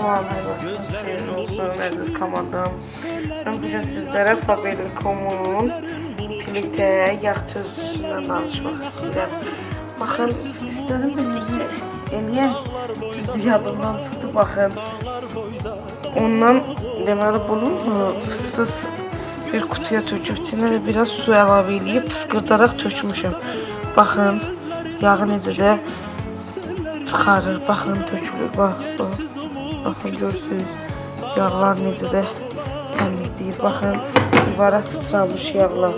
Salam, hər vaxtınız xeyir olsun, əziz komandam. Mən bugün sizlərə Faber-Licomun Plitə yağ çözücüsündən danışmaq istəyirəm. Baxın, istədim bilmini eləyən, düzdür, yadımdan çıxdı, baxın. Ondan, deməli, bunu fıs-fıs bir kutuya töküb, içinə də biraz su əlavə eləyib, fıskırdaraq tökmüşəm. Baxın, yağı necə də çıxarır, baxın, tökülür, baxın, görürsünüz, yağlar necə də təmizləyir, baxın, divara sıçramış yağlar,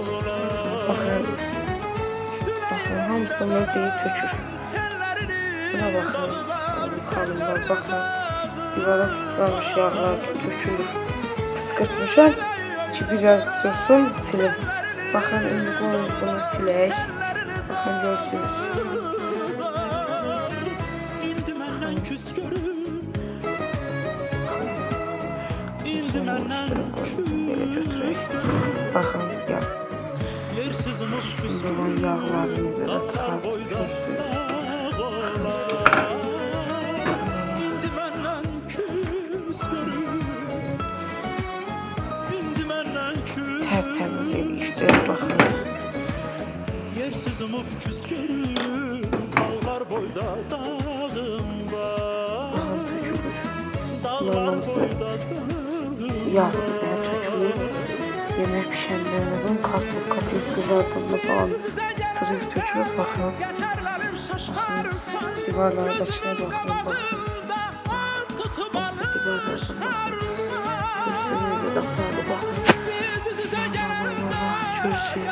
baxın, hamısını deyib tökür. Buna baxın, əziz xanımlar, baxın, divara sıçramış yağlar tökülür, fıskırtmışam ki, biraz dursun, silim. Baxın, indi qoyun bunu silək, baxın, görürsünüz. Belə götürək. Baxın, yağ. Üstündə yağları necə də çıxardır, görürsünüz. Tərtəmiz eləyir, baxın. Baxın, tökülür. Bunların hamısı yağlı da tökülür. Yemək pişəndə bunun kartof, kotlet qızardığında falan sıçrayıb tökülür, baxın. Baxın, divarlardakına baxın, baxın. Hamısı divarlardan baxın. Görürsünüz, necə də apardı, baxın. Görürsünüz.